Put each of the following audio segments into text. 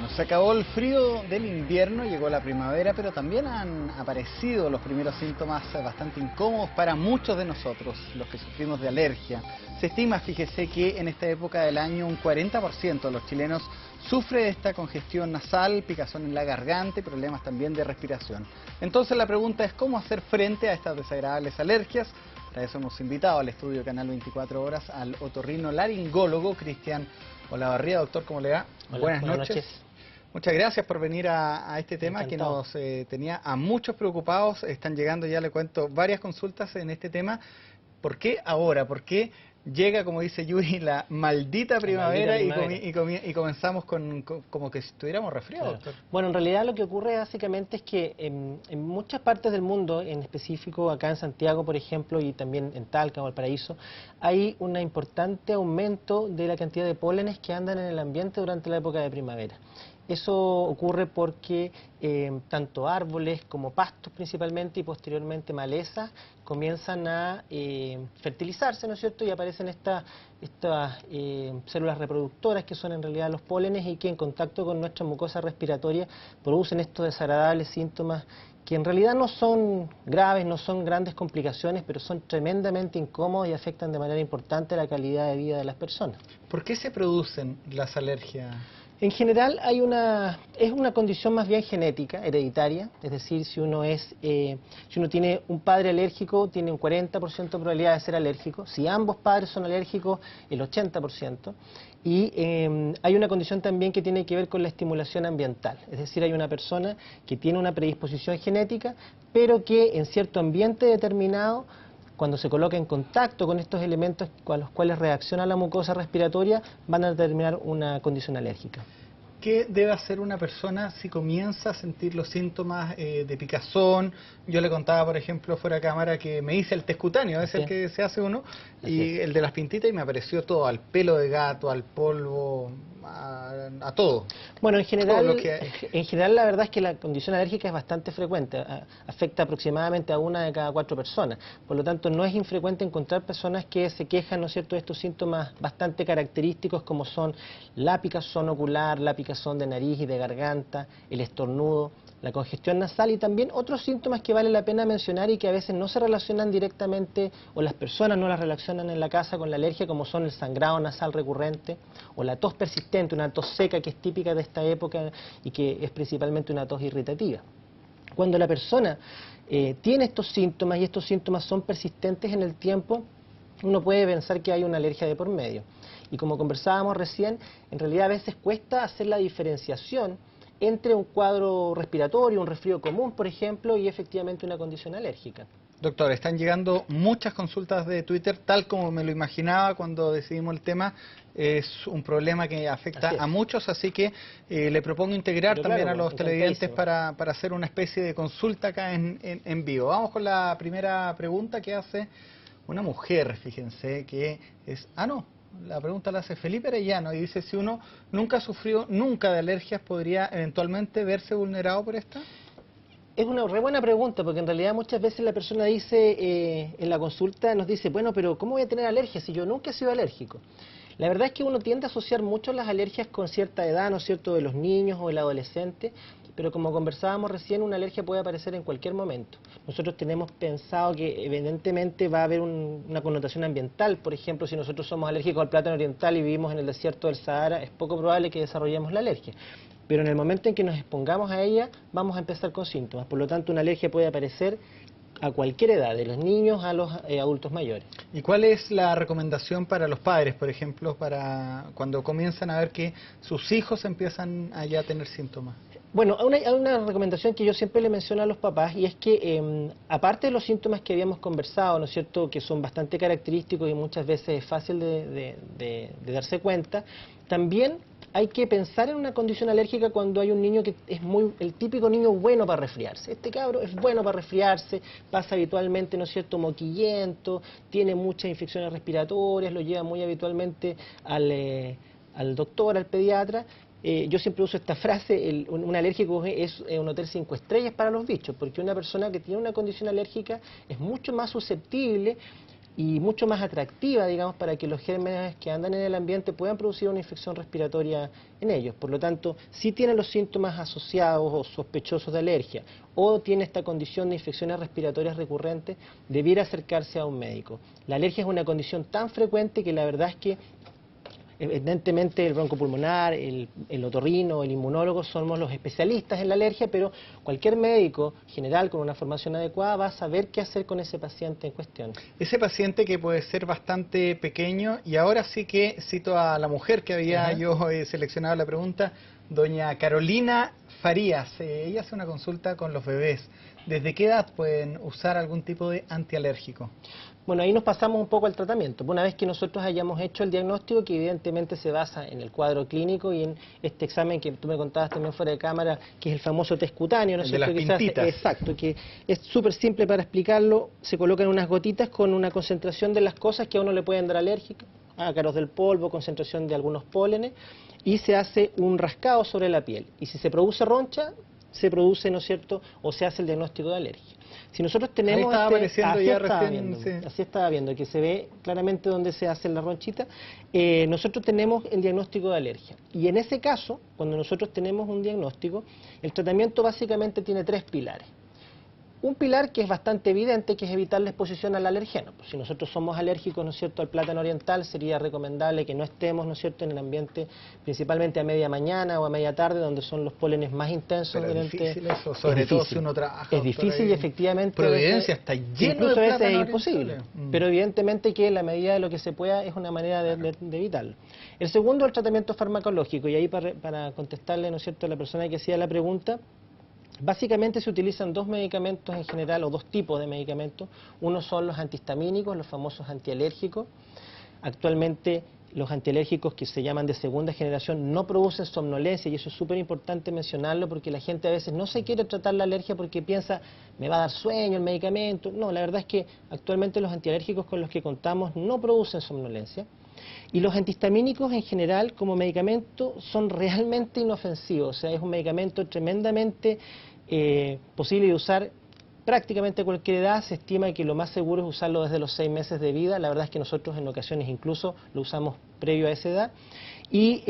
Bueno, se acabó el frío del invierno, llegó la primavera, pero también han aparecido los primeros síntomas bastante incómodos para muchos de nosotros, los que sufrimos de alergia. Se estima, fíjese, que en esta época del año un 40% de los chilenos sufre de esta congestión nasal, picazón en la garganta y problemas también de respiración. Entonces la pregunta es cómo hacer frente a estas desagradables alergias. Para eso hemos invitado al estudio Canal 24 Horas al otorrinolaringólogo Cristian Olavarría. Doctor, ¿cómo le va? Hola, buenas noches. Muchas gracias por venir a este tema. Encantado. Que nos tenía a muchos preocupados. Están llegando, ya le cuento, varias consultas en este tema. ¿Por qué ahora? ¿Por qué llega, como dice Yuri, la maldita primavera, y comenzamos como que si estuviéramos resfriados, Claro. doctor? Bueno, en realidad lo que ocurre básicamente es que en muchas partes del mundo, en específico acá en Santiago, por ejemplo, y también en Talca o Valparaíso, hay un importante aumento de la cantidad de pólenes que andan en el ambiente durante la época de primavera. Eso ocurre porque tanto árboles como pastos principalmente y posteriormente malezas comienzan a fertilizarse, ¿no es cierto? Y aparecen estas células reproductoras que son en realidad los pólenes y que en contacto con nuestra mucosa respiratoria producen estos desagradables síntomas que en realidad no son graves, no son grandes complicaciones, pero son tremendamente incómodos y afectan de manera importante la calidad de vida de las personas. ¿Por qué se producen las alergias? En general es una condición más bien genética, hereditaria, es decir, si uno tiene un padre alérgico, tiene un 40% de probabilidad de ser alérgico, si ambos padres son alérgicos, el 80%, y hay una condición también que tiene que ver con la estimulación ambiental, es decir, hay una persona que tiene una predisposición genética, pero que en cierto ambiente determinado, cuando se coloca en contacto con estos elementos con los cuales reacciona la mucosa respiratoria, van a determinar una condición alérgica. ¿Qué debe hacer una persona si comienza a sentir los síntomas de picazón? Yo le contaba, por ejemplo, fuera de cámara, que me hice el test cutáneo, es el que se hace uno, y el de las pintitas, y me apareció todo, al pelo de gato, al polvo, a todo. Bueno, en general la verdad es que la condición alérgica es bastante frecuente, afecta aproximadamente a 1 de cada 4 personas, por lo tanto no es infrecuente encontrar personas que se quejan, ¿no es cierto?, de estos síntomas bastante característicos como son la picazón ocular, la picazón de nariz y de garganta, el estornudo, la congestión nasal y también otros síntomas que vale la pena mencionar y que a veces no se relacionan directamente o las personas no las relacionan en la casa con la alergia, como son el sangrado nasal recurrente o la tos persistente, una tos seca que es típica de esta época y que es principalmente una tos irritativa. Cuando la persona tiene estos síntomas y estos síntomas son persistentes en el tiempo, uno puede pensar que hay una alergia de por medio. Y como conversábamos recién, en realidad a veces cuesta hacer la diferenciación entre un cuadro respiratorio, un resfrío común, por ejemplo, y efectivamente una condición alérgica. Doctor, están llegando muchas consultas de Twitter, tal como me lo imaginaba cuando decidimos el tema. Es un problema que afecta a muchos, así que le propongo integrar también a los televidentes para hacer una especie de consulta acá en vivo. Vamos con la primera pregunta que hace una mujer, fíjense, que es... La pregunta la hace Felipe Arellano y dice, si uno nunca sufrió de alergias, ¿podría eventualmente verse vulnerado por esta? Es una re buena pregunta, porque en realidad muchas veces la persona dice, en la consulta nos dice, bueno, pero ¿cómo voy a tener alergias si yo nunca he sido alérgico? La verdad es que uno tiende a asociar mucho las alergias con cierta edad, ¿no es cierto?, de los niños o el adolescente, pero como conversábamos recién, una alergia puede aparecer en cualquier momento. Nosotros tenemos pensado que evidentemente va a haber una connotación ambiental. Por ejemplo, si nosotros somos alérgicos al plátano oriental y vivimos en el desierto del Sahara, es poco probable que desarrollemos la alergia. Pero en el momento en que nos expongamos a ella, vamos a empezar con síntomas. Por lo tanto, una alergia puede aparecer a cualquier edad, de los niños a los adultos mayores. ¿Y cuál es la recomendación para los padres, por ejemplo, para cuando comienzan a ver que sus hijos empiezan a ya tener síntomas? Bueno, hay una recomendación que yo siempre le menciono a los papás y es que aparte de los síntomas que habíamos conversado, ¿no es cierto?, que son bastante característicos y muchas veces es fácil de darse cuenta, también hay que pensar en una condición alérgica cuando hay un niño que es el típico niño bueno para resfriarse. Este cabro es bueno para resfriarse, pasa habitualmente, ¿no es cierto?, moquillento, tiene muchas infecciones respiratorias, lo lleva muy habitualmente al doctor, al pediatra. Yo siempre uso esta frase, un alérgico es un hotel 5 estrellas para los bichos, porque una persona que tiene una condición alérgica es mucho más susceptible y mucho más atractiva, digamos, para que los gérmenes que andan en el ambiente puedan producir una infección respiratoria en ellos. Por lo tanto, si tiene los síntomas asociados o sospechosos de alergia o tiene esta condición de infecciones respiratorias recurrentes, debiera acercarse a un médico. La alergia es una condición tan frecuente que la verdad es que evidentemente el broncopulmonar, el otorrino, el inmunólogo somos los especialistas en la alergia, pero cualquier médico general con una formación adecuada va a saber qué hacer con ese paciente en cuestión. Ese paciente que puede ser bastante pequeño, y ahora sí que cito a la mujer que había yo seleccionado la pregunta, doña Carolina Farías. Ella hace una consulta con los bebés. ¿Desde qué edad pueden usar algún tipo de antialérgico? Bueno, ahí nos pasamos un poco al tratamiento. Una vez que nosotros hayamos hecho el diagnóstico, que evidentemente se basa en el cuadro clínico y en este examen que tú me contabas también fuera de cámara, que es el famoso test cutáneo, ¿no es cierto? De las pintitas. Exacto, que es súper simple para explicarlo. Se colocan unas gotitas con una concentración de las cosas que a uno le pueden dar alérgico, ácaros del polvo, concentración de algunos pólenes, y se hace un rascado sobre la piel. Y si se produce roncha, se produce, ¿no es cierto?, o se hace el diagnóstico de alergia. Si nosotros tenemos así estaba viendo, que se ve claramente donde se hace la ronchita, nosotros tenemos el diagnóstico de alergia. Y en ese caso, cuando nosotros tenemos un diagnóstico, el tratamiento básicamente tiene 3 pilares. Un pilar que es bastante evidente, que es evitar la exposición al alergeno. Pues si nosotros somos alérgicos, ¿no es cierto?, al plátano oriental, sería recomendable que no estemos, ¿no es cierto?, en el ambiente, principalmente a media mañana o a media tarde, donde son los pólenes más intensos. Pero es difícil eso, sobre todo si uno trabaja. Es difícil y efectivamente... Providencia está lleno incluso de plátano a veces es imposible. Pero evidentemente que en la medida de lo que se pueda es una manera de evitarlo. El segundo, el tratamiento farmacológico, y ahí para contestarle, ¿no es cierto?, a la persona que hacía la pregunta, básicamente se utilizan 2 medicamentos en general, o 2 tipos de medicamentos. Uno son los antihistamínicos, los famosos antialérgicos. Actualmente los antialérgicos que se llaman de segunda generación no producen somnolencia, y eso es súper importante mencionarlo porque la gente a veces no se quiere tratar la alergia porque piensa, me va a dar sueño el medicamento. No, la verdad es que actualmente los antialérgicos con los que contamos no producen somnolencia. Y los antihistamínicos en general como medicamento son realmente inofensivos, o sea, es un medicamento tremendamente posible de usar prácticamente a cualquier edad. Se estima que lo más seguro es usarlo desde los 6 meses de vida. La verdad es que nosotros en ocasiones incluso lo usamos previo a esa edad, y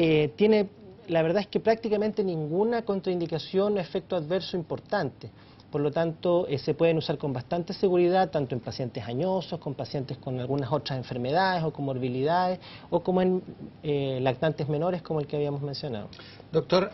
la verdad es que prácticamente ninguna contraindicación o efecto adverso importante. Por lo tanto, se pueden usar con bastante seguridad, tanto en pacientes añosos, con pacientes con algunas otras enfermedades o comorbilidades, o como en lactantes menores, como el que habíamos mencionado. Doctor,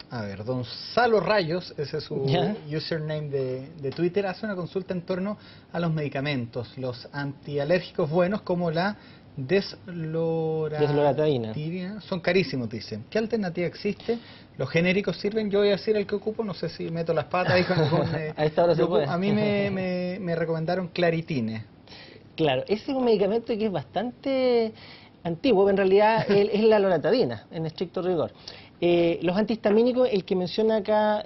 a ver, don Salo Rayos, ese es su username de Twitter, hace una consulta en torno a los medicamentos, los antialérgicos buenos como la desloratadina. Son carísimos, dicen. ¿Qué alternativa existe? ¿Los genéricos sirven? Yo voy a decir el que ocupo, no sé si meto las patas ahí a esta hora se puede. A mí me recomendaron Claritine. Claro, ese es un medicamento que es bastante antiguo, en realidad es la loratadina, en estricto rigor. Los antihistamínicos, el que menciona acá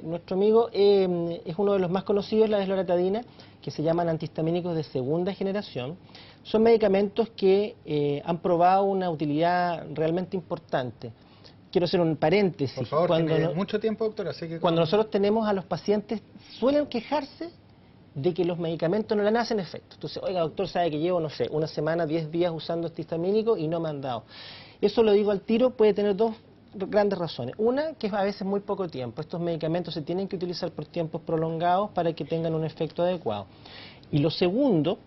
nuestro amigo, es uno de los más conocidos, la desloratadina, que se llaman antihistamínicos de segunda generación. Son medicamentos que han probado una utilidad realmente importante. Quiero hacer un paréntesis. Por favor, tiene mucho tiempo, doctor, así que... Cuando nosotros tenemos a los pacientes, suelen quejarse de que los medicamentos no le hacen efecto. Entonces, oiga, doctor, sabe que llevo, no sé, una semana, 10 días usando este histamínico y no me han dado. Eso lo digo al tiro, puede tener 2 grandes razones. Una, que es a veces muy poco tiempo. Estos medicamentos se tienen que utilizar por tiempos prolongados para que tengan un efecto adecuado. Y lo segundo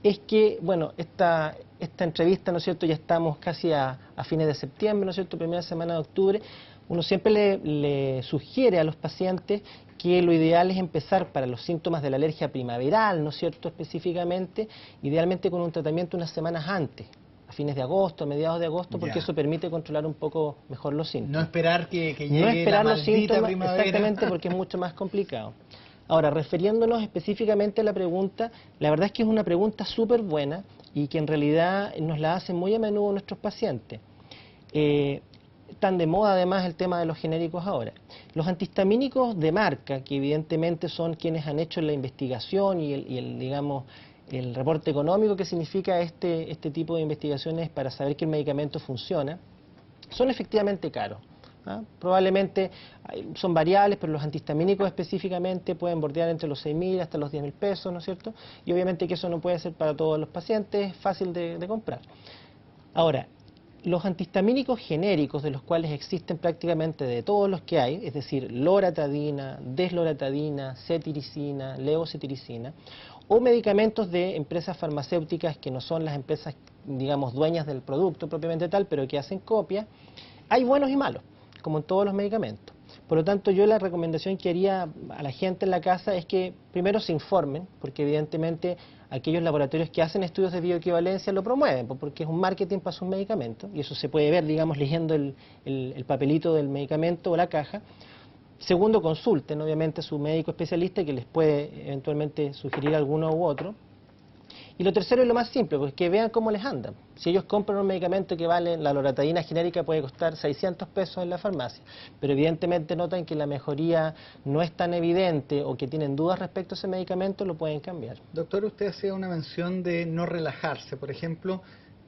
es que, bueno, esta entrevista, ¿no es cierto?, ya estamos casi a fines de septiembre, ¿no es cierto?, primera semana de octubre. Uno siempre le sugiere a los pacientes que lo ideal es empezar para los síntomas de la alergia primaveral, ¿no es cierto?, específicamente, idealmente con un tratamiento unas semanas antes, a fines de agosto, a mediados de agosto, porque eso permite controlar un poco mejor los síntomas. No esperar que llegue la maldita primavera. Exactamente, porque es mucho más complicado. Ahora, refiriéndonos específicamente a la pregunta, la verdad es que es una pregunta súper buena y que en realidad nos la hacen muy a menudo nuestros pacientes. Están de moda además el tema de los genéricos ahora. Los antihistamínicos de marca, que evidentemente son quienes han hecho la investigación y el reporte económico que significa este tipo de investigaciones para saber que el medicamento funciona, son efectivamente caros. ¿ah? Probablemente son variables, pero los antihistamínicos específicamente pueden bordear entre los 6.000 hasta los 10.000 pesos, ¿no es cierto? Y obviamente que eso no puede ser para todos los pacientes, es fácil de comprar. Ahora, los antihistamínicos genéricos, de los cuales existen prácticamente de todos los que hay, es decir, loratadina, desloratadina, cetiricina, levocetiricina, o medicamentos de empresas farmacéuticas que no son las empresas, digamos, dueñas del producto propiamente tal, pero que hacen copia, hay buenos y malos, como en todos los medicamentos. Por lo tanto, yo la recomendación que haría a la gente en la casa es que primero se informen, porque evidentemente aquellos laboratorios que hacen estudios de bioequivalencia lo promueven, porque es un marketing para sus medicamentos, y eso se puede ver, digamos, leyendo el papelito del medicamento o la caja. Segundo, consulten, obviamente, a su médico especialista que les puede eventualmente sugerir alguno u otro. Y lo tercero es lo más simple, pues que vean cómo les anda. Si ellos compran un medicamento que vale, la loratadina genérica puede costar 600 pesos en la farmacia, pero evidentemente notan que la mejoría no es tan evidente o que tienen dudas respecto a ese medicamento, lo pueden cambiar. Doctor, usted hacía una mención de no relajarse. Por ejemplo,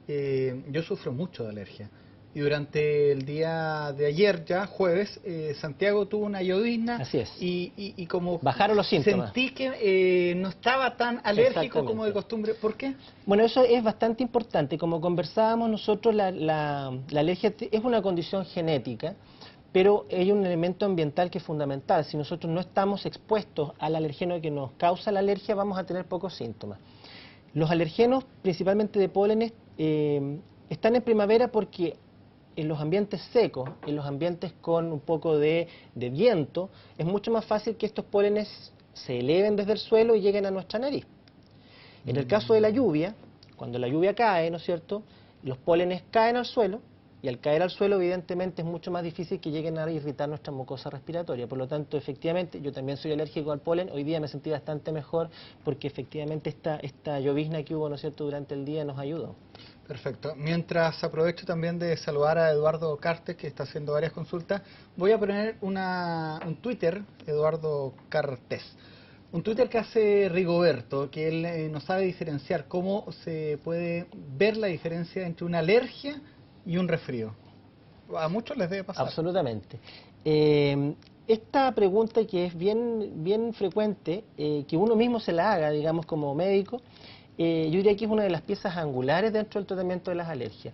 yo sufro mucho de alergia. Y durante el día de ayer, ya jueves, Santiago tuvo una llovizna. Así es. Y como bajaron los síntomas. Sentí que no estaba tan alérgico como de costumbre. ¿Por qué? Bueno, eso es bastante importante. Como conversábamos nosotros, la alergia es una condición genética, pero hay un elemento ambiental que es fundamental. Si nosotros no estamos expuestos al alergeno que nos causa la alergia, vamos a tener pocos síntomas. Los alergenos, principalmente de pólenes, están en primavera porque en los ambientes secos, en los ambientes con un poco de viento, es mucho más fácil que estos pólenes se eleven desde el suelo y lleguen a nuestra nariz. En el caso de la lluvia, cuando la lluvia cae, ¿no es cierto?, los pólenes caen al suelo, y al caer al suelo, evidentemente, es mucho más difícil que lleguen a irritar nuestra mucosa respiratoria. Por lo tanto, efectivamente, yo también soy alérgico al polen. Hoy día me sentí bastante mejor porque efectivamente esta llovizna que hubo, ¿no es cierto?, durante el día nos ayudó. Perfecto. Mientras aprovecho también de saludar a Eduardo Cartes, que está haciendo varias consultas, voy a poner un Twitter, Eduardo Cartes. Un Twitter que hace Rigoberto, que él no sabe diferenciar cómo se puede ver la diferencia entre una alergia y un resfrío. A muchos les debe pasar. Absolutamente. Esta pregunta que es bien frecuente, que uno mismo se la haga, digamos, como médico, yo diría que es una de las piezas angulares dentro del tratamiento de las alergias.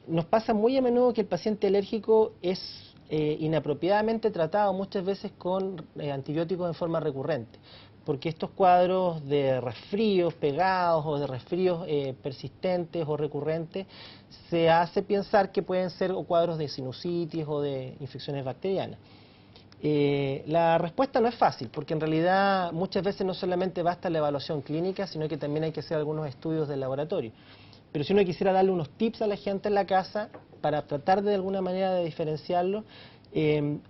Nos pasa muy a menudo que el paciente alérgico es inapropiadamente tratado muchas veces con antibióticos en forma recurrente, porque estos cuadros de resfríos pegados o de resfríos persistentes o recurrentes se hace pensar que pueden ser cuadros de sinusitis o de infecciones bacterianas. La respuesta no es fácil, porque en realidad muchas veces no solamente basta la evaluación clínica, sino que también hay que hacer algunos estudios de laboratorio. Pero si uno quisiera darle unos tips a la gente en la casa para tratar de alguna manera de diferenciarlo,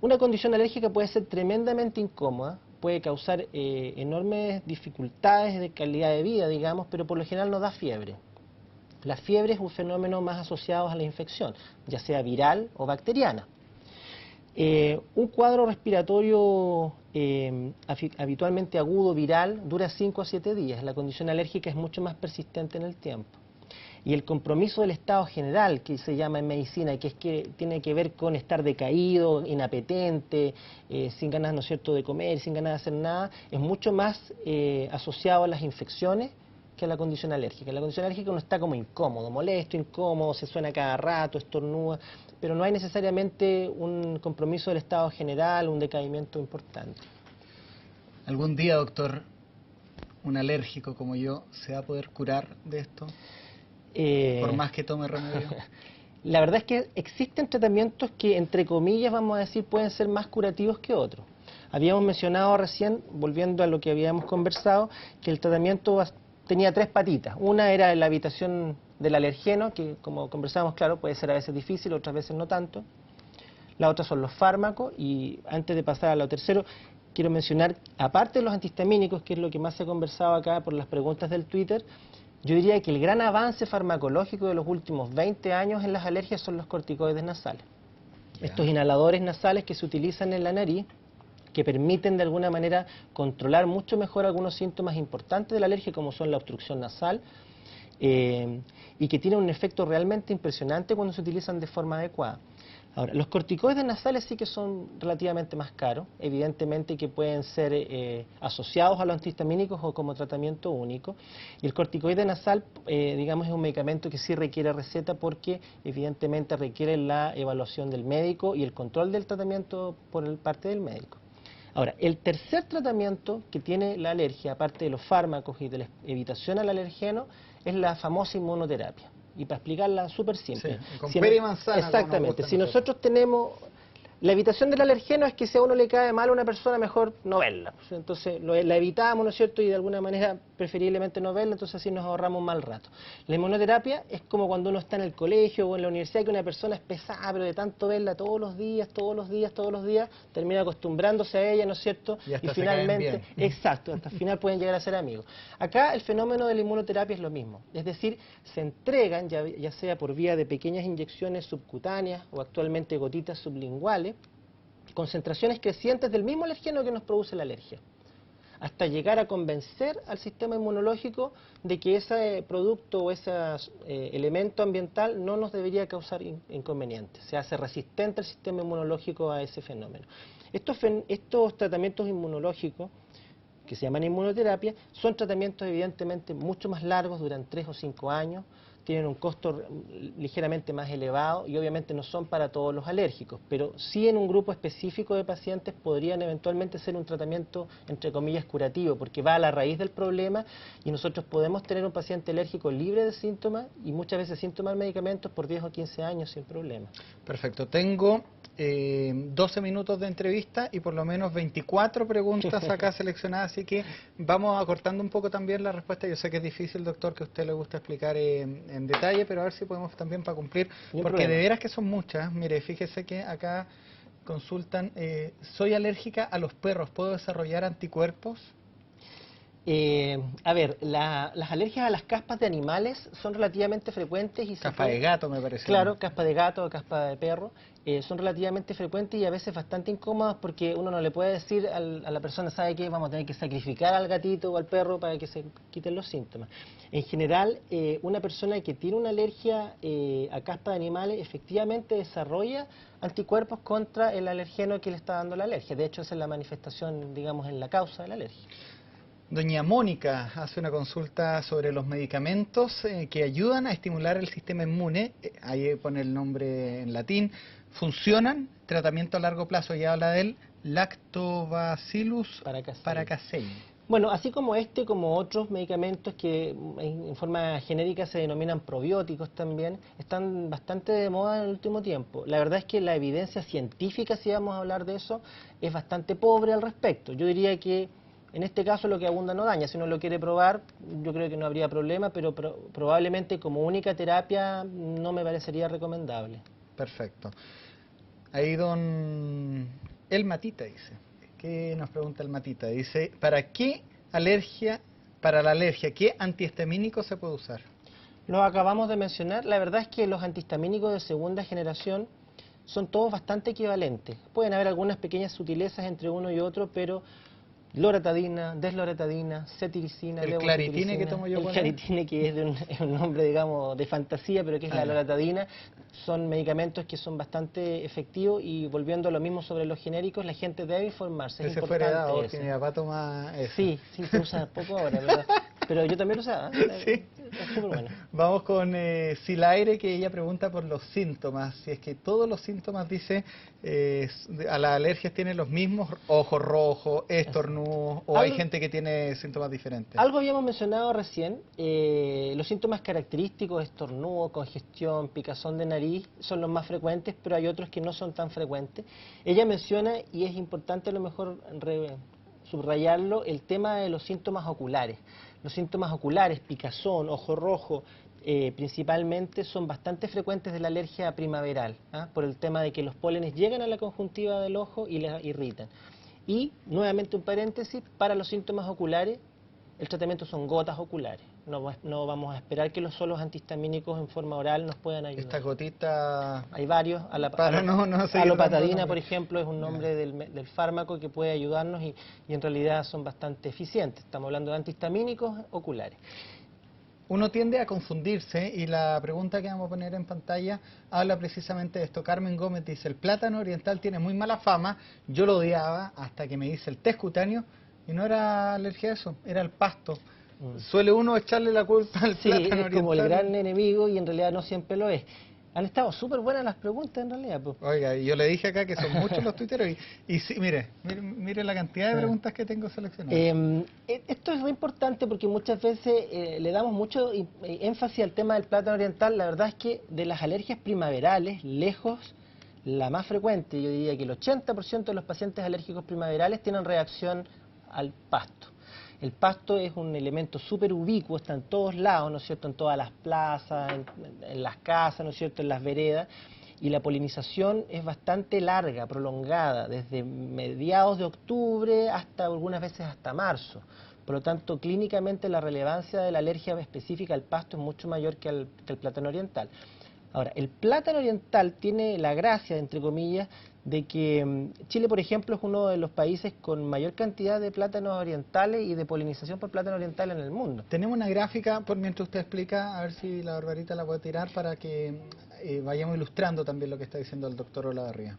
una condición alérgica puede ser tremendamente incómoda, puede causar enormes dificultades de calidad de vida, digamos, pero por lo general no da fiebre. La fiebre es un fenómeno más asociado a la infección, ya sea viral o bacteriana. Un cuadro respiratorio habitualmente agudo, viral, dura 5 a 7 días. La condición alérgica es mucho más persistente en el tiempo. Y el compromiso del estado general, que se llama en medicina, que es que tiene que ver con estar decaído, inapetente, sin ganas, ¿no es cierto?, de comer, sin ganas de hacer nada, es mucho más asociado a las infecciones que a la condición alérgica. La condición alérgica uno está como incómodo, molesto, incómodo, se suena cada rato, estornuda, pero no hay necesariamente un compromiso del estado general, un decaimiento importante. ¿Algún día, doctor, un alérgico como yo se va a poder curar de esto? Por más que tome remedio. La verdad es que existen tratamientos que, entre comillas, vamos a decir, pueden ser más curativos que otros. Habíamos mencionado recién, volviendo a lo que habíamos conversado, que el tratamiento tenía 3 patitas. Una era la evitación del alergeno, que como conversábamos, claro, puede ser a veces difícil, otras veces no tanto. La otra son los fármacos, y antes de pasar a lo tercero, quiero mencionar, aparte de los antihistamínicos, que es lo que más se ha conversado acá por las preguntas del Twitter, yo diría que el gran avance farmacológico de los últimos 20 años en las alergias son los corticoides nasales. Estos inhaladores nasales que se utilizan en la nariz, que permiten de alguna manera controlar mucho mejor algunos síntomas importantes de la alergia, como son la obstrucción nasal, y que tienen un efecto realmente impresionante cuando se utilizan de forma adecuada. Ahora, los corticoides nasales sí que son relativamente más caros, evidentemente que pueden ser asociados a los antihistamínicos o como tratamiento único. Y el corticoide nasal, digamos, es un medicamento que sí requiere receta porque evidentemente requiere la evaluación del médico y el control del tratamiento por parte del médico. Ahora, el tercer tratamiento que tiene la alergia, aparte de los fármacos y de la evitación al alergeno, es la famosa inmunoterapia. Y para explicarla súper simple. Sí, con pera y manzana. Exactamente. Si nosotros tenemos... La evitación del alergeno es que si a uno le cae mal a una persona, mejor no verla. Entonces la evitamos, ¿no es cierto? Y de alguna manera preferiblemente no verla, entonces así nos ahorramos un mal rato. La inmunoterapia es como cuando uno está en el colegio o en la universidad, que una persona es pesada, pero de tanto verla todos los días, termina acostumbrándose a ella, ¿no es cierto? Y finalmente, exacto, hasta el final pueden llegar a ser amigos. Acá el fenómeno de la inmunoterapia es lo mismo. Es decir, se entregan, ya sea por vía de pequeñas inyecciones subcutáneas o actualmente gotitas sublinguales, concentraciones crecientes del mismo alergeno que nos produce la alergia, hasta llegar a convencer al sistema inmunológico de que ese producto o ese elemento ambiental no nos debería causar inconvenientes. Se hace resistente el sistema inmunológico a ese fenómeno. Estos tratamientos inmunológicos, que se llaman inmunoterapia, son tratamientos evidentemente mucho más largos, duran 3 o 5 años, tienen un costo ligeramente más elevado y obviamente no son para todos los alérgicos, pero sí en un grupo específico de pacientes podrían eventualmente ser un tratamiento, entre comillas, curativo, porque va a la raíz del problema y nosotros podemos tener un paciente alérgico libre de síntomas y muchas veces sin tomar medicamentos por 10 o 15 años sin problema. Perfecto. Tengo 12 minutos de entrevista y por lo menos 24 preguntas acá seleccionadas, así que vamos acortando un poco también la respuesta. Yo sé que es difícil, doctor, que a usted le gusta explicar en detalle, pero a ver si podemos también para cumplir, porque de veras que son muchas. Mire, fíjese que acá consultan, soy alérgica a los perros, ¿puedo desarrollar anticuerpos? A ver, las alergias a las caspas de animales son relativamente frecuentes. Caspa de gato, me parece. Claro, caspa de gato o caspa de perro, son relativamente frecuentes y a veces bastante incómodas porque uno no le puede decir a la persona, ¿sabe qué? Vamos a tener que sacrificar al gatito o al perro para que se quiten los síntomas. En general, una persona que tiene una alergia a caspa de animales efectivamente desarrolla anticuerpos contra el alergeno que le está dando la alergia. De hecho, esa es la manifestación, digamos, en la causa de la alergia. Doña Mónica hace una consulta sobre los medicamentos que ayudan a estimular el sistema inmune, ahí pone el nombre en latín, funcionan, tratamiento a largo plazo, y habla del Lactobacillus paracasei. Bueno, así como como otros medicamentos que en forma genérica se denominan probióticos también, están bastante de moda en el último tiempo. La verdad es que la evidencia científica, si vamos a hablar de eso, es bastante pobre al respecto. Yo diría que en este caso lo que abunda no daña. Si uno lo quiere probar, yo creo que no habría problema, pero probablemente como única terapia no me parecería recomendable. Perfecto. Ahí el Matita dice, ¿qué nos pregunta el Matita? Dice, ¿para la alergia, qué antihistamínico se puede usar? Lo acabamos de mencionar. La verdad es que los antihistamínicos de segunda generación son todos bastante equivalentes. Pueden haber algunas pequeñas sutilezas entre uno y otro, pero loratadina, desloratadina, cetiricina, el claritine que tomo yo. El claritine, que es un nombre, digamos, de fantasía, pero que es la loratadina, son medicamentos que son bastante efectivos. Y volviendo a lo mismo sobre los genéricos, la gente debe informarse. Ese fue heredado, que mi papá toma eso. Sí, se usa poco ahora, pero yo también lo usaba. Sí. Es súper bueno. Vamos con Silaire, que ella pregunta por los síntomas. Si es que todos los síntomas, dice, a las alergias tienen los mismos, ojos rojos, estornudos, o hay gente que tiene síntomas diferentes. Algo habíamos mencionado recién, los síntomas característicos, estornudo, congestión, picazón de nariz, son los más frecuentes, pero hay otros que no son tan frecuentes. Ella menciona, y es importante a lo mejor subrayarlo, el tema de los síntomas oculares. Los síntomas oculares, picazón, ojo rojo, principalmente son bastante frecuentes de la alergia primaveral, por el tema de que los pólenes llegan a la conjuntiva del ojo y les irritan. Y, nuevamente un paréntesis, para los síntomas oculares, el tratamiento son gotas oculares. No vamos a esperar que los solos antihistamínicos en forma oral nos puedan ayudar. Esta gotita... Hay varios. Alopatadina, por ejemplo, es un nombre del fármaco que puede ayudarnos y en realidad son bastante eficientes. Estamos hablando de antihistamínicos oculares. Uno tiende a confundirse y la pregunta que vamos a poner en pantalla habla precisamente de esto. Carmen Gómez dice, el plátano oriental tiene muy mala fama, yo lo odiaba hasta que me hice el test cutáneo y no era alergia a eso, era el pasto. Suele uno echarle la culpa al plátano oriental. Sí, es como el gran enemigo y en realidad no siempre lo es. Han estado súper buenas las preguntas en realidad. Pues. Oiga, yo le dije acá que son muchos los tuiteros y sí, mire la cantidad de preguntas que tengo seleccionadas. Esto es muy importante porque muchas veces le damos mucho énfasis al tema del plátano oriental. La verdad es que de las alergias primaverales, lejos, la más frecuente, yo diría que el 80% de los pacientes alérgicos primaverales tienen reacción al pasto. El pasto es un elemento súper ubicuo, está en todos lados, ¿no es cierto?, en todas las plazas, en las casas, ¿no es cierto?, en las veredas, y la polinización es bastante larga, prolongada, desde mediados de octubre hasta algunas veces hasta marzo. Por lo tanto, clínicamente la relevancia de la alergia específica al pasto es mucho mayor que el plátano oriental. Ahora, el plátano oriental tiene la gracia, entre comillas, de que Chile, por ejemplo, es uno de los países con mayor cantidad de plátanos orientales y de polinización por plátano oriental en el mundo. Tenemos una gráfica, por mientras usted explica, a ver si la Barbarita la puede tirar para que vayamos ilustrando también lo que está diciendo el doctor Olavarría.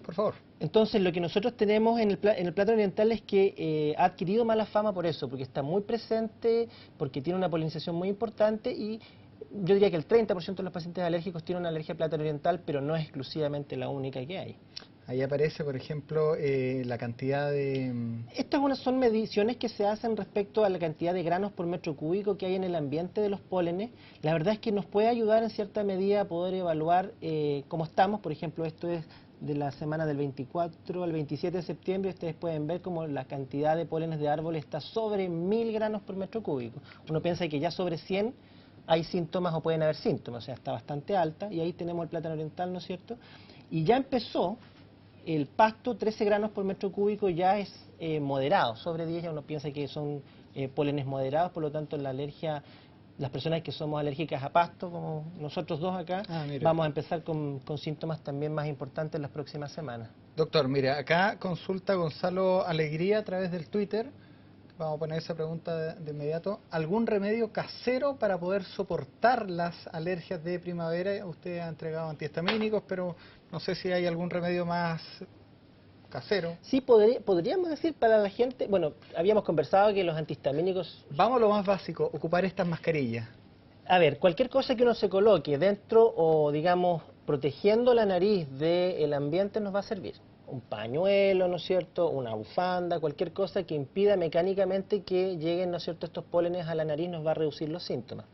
Por favor. Entonces, lo que nosotros tenemos en el plátano oriental es que ha adquirido mala fama por eso, porque está muy presente, porque tiene una polinización muy importante y yo diría que el 30% de los pacientes alérgicos tienen una alergia al plátano oriental, pero no es exclusivamente la única que hay. Ahí aparece, por ejemplo, la cantidad de... Estas son mediciones que se hacen respecto a la cantidad de granos por metro cúbico que hay en el ambiente de los pólenes. La verdad es que nos puede ayudar en cierta medida a poder evaluar cómo estamos. Por ejemplo, esto es de la semana del 24 al 27 de septiembre. Ustedes pueden ver cómo la cantidad de pólenes de árboles está sobre 1000 granos por metro cúbico. Uno piensa que ya sobre 100 hay síntomas o pueden haber síntomas, o sea, está bastante alta, y ahí tenemos el plátano oriental, ¿no es cierto? Y ya empezó el pasto, 13 granos por metro cúbico ya es moderado, sobre 10 ya uno piensa que son pólenes moderados, por lo tanto la alergia, las personas que somos alérgicas a pasto, como nosotros dos acá, vamos a empezar con síntomas también más importantes en las próximas semanas. Doctor, mire, acá consulta Gonzalo Alegría a través del Twitter. Vamos a poner esa pregunta de inmediato. ¿Algún remedio casero para poder soportar las alergias de primavera? Usted ha entregado antihistamínicos, pero no sé si hay algún remedio más casero. Sí, podríamos decir para la gente, bueno, habíamos conversado que los antihistamínicos... Vamos a lo más básico, ocupar estas mascarillas. A ver, cualquier cosa que uno se coloque dentro o, digamos, protegiendo la nariz del ambiente nos va a servir. Un pañuelo, ¿no es cierto?, una bufanda, cualquier cosa que impida mecánicamente que lleguen, ¿no es cierto?, estos pólenes a la nariz nos va a reducir los síntomas.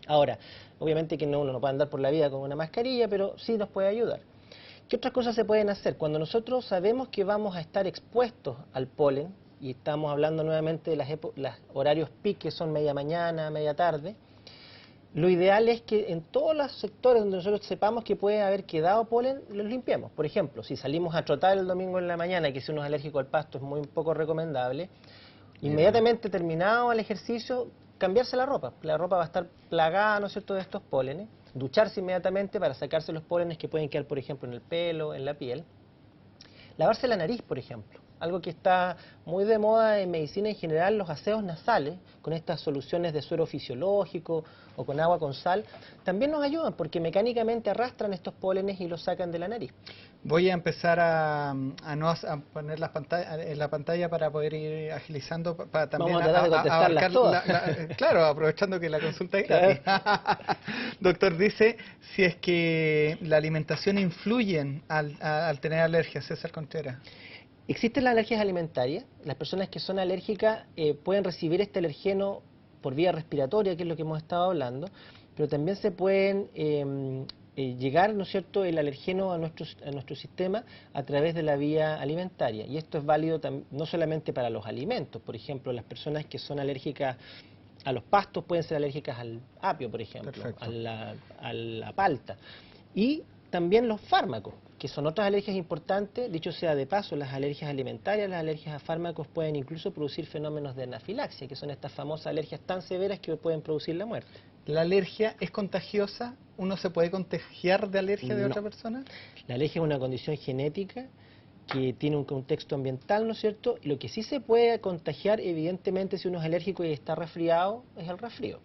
Ahora, obviamente que uno no puede andar por la vida con una mascarilla, pero sí nos puede ayudar. ¿Qué otras cosas se pueden hacer? Cuando nosotros sabemos que vamos a estar expuestos al polen, y estamos hablando nuevamente de los horarios peak, que son media mañana, media tarde, lo ideal es que en todos los sectores donde nosotros sepamos que puede haber quedado polen, los limpiemos. Por ejemplo, si salimos a trotar el domingo en la mañana, que si uno es alérgico al pasto es muy poco recomendable, inmediatamente terminado el ejercicio, cambiarse la ropa. La ropa va a estar plagada, ¿no es cierto?, de estos pólenes. Ducharse inmediatamente para sacarse los pólenes que pueden quedar, por ejemplo, en el pelo, en la piel. Lavarse la nariz, por ejemplo. Algo que está muy de moda en medicina en general, los aseos nasales, con estas soluciones de suero fisiológico o con agua con sal, también nos ayudan porque mecánicamente arrastran estos pólenes y los sacan de la nariz. Voy a empezar a poner en la pantalla para poder ir agilizando, para también Vamos a tratar de contestarlas todas. Claro, aprovechando que la consulta es gratis. Doctor, dice si es que la alimentación influye al tener alergias, César Contreras. Existen las alergias alimentarias. Las personas que son alérgicas pueden recibir este alergeno por vía respiratoria, que es lo que hemos estado hablando, pero también se pueden llegar, ¿no es cierto?, el alergeno a nuestro sistema a través de la vía alimentaria. Y esto es válido no solamente para los alimentos. Por ejemplo, las personas que son alérgicas a los pastos pueden ser alérgicas al apio, por ejemplo, a la palta. Y también los fármacos, que son otras alergias importantes. Dicho sea de paso, las alergias alimentarias, las alergias a fármacos pueden incluso producir fenómenos de anafilaxia, que son estas famosas alergias tan severas que pueden producir la muerte. ¿La alergia es contagiosa? ¿Uno se puede contagiar de alergia de otra persona? La alergia es una condición genética que tiene un contexto ambiental, ¿no es cierto? Y lo que sí se puede contagiar, evidentemente, si uno es alérgico y está resfriado, es el resfrío.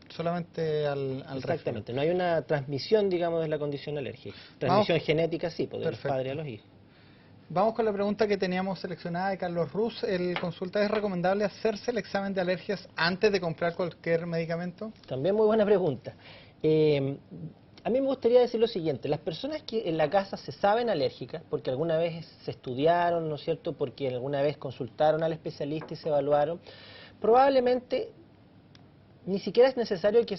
Solamente al Exactamente, resfrío. no hay una transmisión, digamos, de la condición alérgica. Transmisión genética sí, pues, de los padres a los hijos. Vamos con la pregunta que teníamos seleccionada de Carlos Ruz. El consulta: ¿es recomendable hacerse el examen de alergias antes de comprar cualquier medicamento? También muy buena pregunta. A mí me gustaría decir lo siguiente: las personas que en la casa se saben alérgicas, porque alguna vez se estudiaron, ¿no es cierto?, porque alguna vez consultaron al especialista y se evaluaron, probablemente ni siquiera es necesario que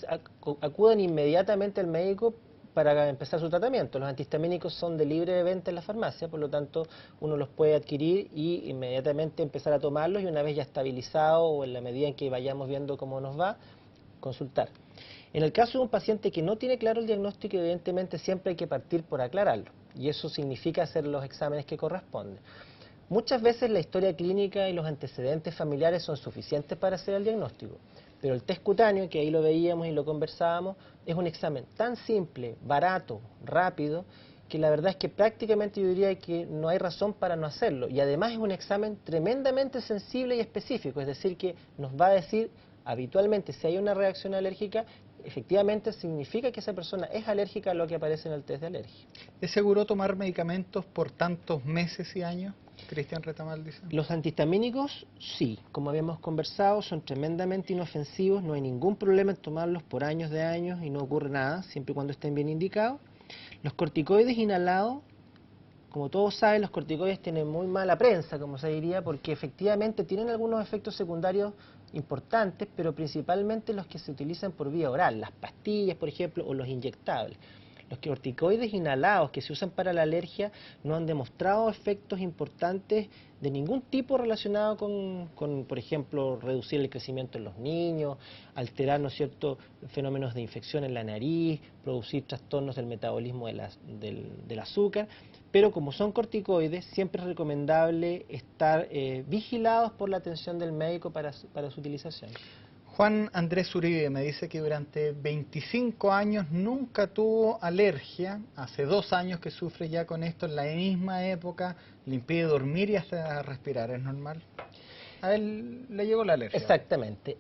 acudan inmediatamente al médico para empezar su tratamiento. Los antihistamínicos son de libre venta en la farmacia, por lo tanto uno los puede adquirir y inmediatamente empezar a tomarlos, y una vez ya estabilizado o en la medida en que vayamos viendo cómo nos va, consultar. En el caso de un paciente que no tiene claro el diagnóstico, evidentemente siempre hay que partir por aclararlo, y eso significa hacer los exámenes que corresponden. Muchas veces la historia clínica y los antecedentes familiares son suficientes para hacer el diagnóstico, pero el test cutáneo, que ahí lo veíamos y lo conversábamos, es un examen tan simple, barato, rápido, que la verdad es que prácticamente yo diría que no hay razón para no hacerlo. Y además es un examen tremendamente sensible y específico, es decir, que nos va a decir habitualmente si hay una reacción alérgica. Efectivamente significa que esa persona es alérgica a lo que aparece en el test de alergia. ¿Es seguro tomar medicamentos por tantos meses y años? Cristian Retamal dice. Los antihistamínicos, sí, como habíamos conversado, son tremendamente inofensivos, no hay ningún problema en tomarlos por años de años y no ocurre nada, siempre y cuando estén bien indicados. Los corticoides inhalados, como todos saben, los corticoides tienen muy mala prensa, como se diría, porque efectivamente tienen algunos efectos secundarios importantes, pero principalmente los que se utilizan por vía oral, las pastillas, por ejemplo, o los inyectables. Los corticoides inhalados que se usan para la alergia no han demostrado efectos importantes de ningún tipo relacionado con, por ejemplo, reducir el crecimiento en los niños, alterar, ¿no es cierto?, fenómenos de infección en la nariz, producir trastornos del metabolismo del azúcar. Pero como son corticoides, siempre es recomendable estar vigilados por la atención del médico para su utilización. Juan Andrés Uribe me dice que durante 25 años nunca tuvo alergia. Hace 2 años que sufre ya con esto, en la misma época le impide dormir y hasta respirar. ¿Es normal? A él le llegó la alergia. Exactamente.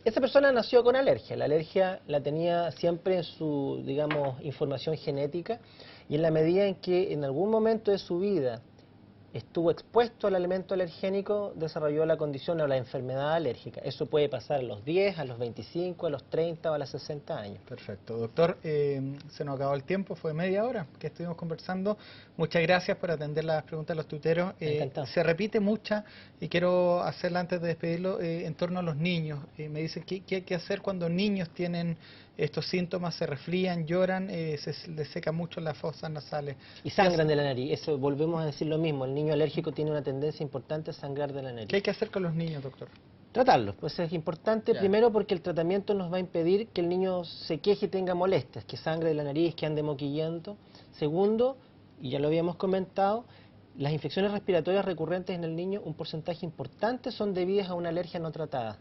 Esa persona nació con alergia. La alergia la tenía siempre en su, digamos, información genética, y en la medida en que en algún momento de su vida estuvo expuesto al alimento alergénico, desarrolló la condición o la enfermedad alérgica. Eso puede pasar a los 10, a los 25, a los 30 o a los 60 años. Perfecto. Doctor, se nos acabó el tiempo, fue media hora que estuvimos conversando. Muchas gracias por atender las preguntas de los tuiteros. Se repite mucha, y quiero hacerla antes de despedirlo, en torno a los niños. Me dicen qué hay que hacer cuando niños tienen estos síntomas, se resfrían, lloran, se les seca mucho las fosas nasales. Y sangran de la nariz. Eso, volvemos a decir lo mismo, el niño alérgico tiene una tendencia importante a sangrar de la nariz. ¿Qué hay que hacer con los niños, doctor? Tratarlos, pues es importante, primero porque el tratamiento nos va a impedir que el niño se queje y tenga molestias, que sangre de la nariz, que ande moquillento. Segundo, y ya lo habíamos comentado, las infecciones respiratorias recurrentes en el niño, un porcentaje importante son debidas a una alergia no tratada.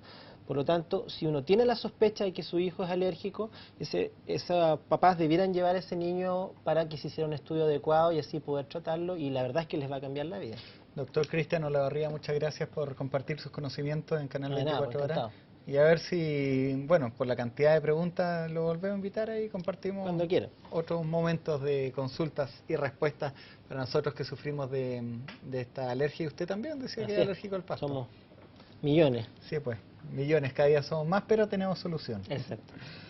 Por lo tanto, si uno tiene la sospecha de que su hijo es alérgico, esos papás debieran llevar a ese niño para que se hiciera un estudio adecuado y así poder tratarlo, y la verdad es que les va a cambiar la vida. Doctor Cristian Olavarría, muchas gracias por compartir sus conocimientos en Canal 24 Horas. Y a ver si, bueno, por la cantidad de preguntas lo volvemos a invitar y compartimos cuando quiera otros momentos de consultas y respuestas para nosotros que sufrimos de esta alergia. Y usted también decía que es alérgico al pasto. Somos millones. Sí, pues, millones, cada día somos más, pero tenemos solución. Exacto.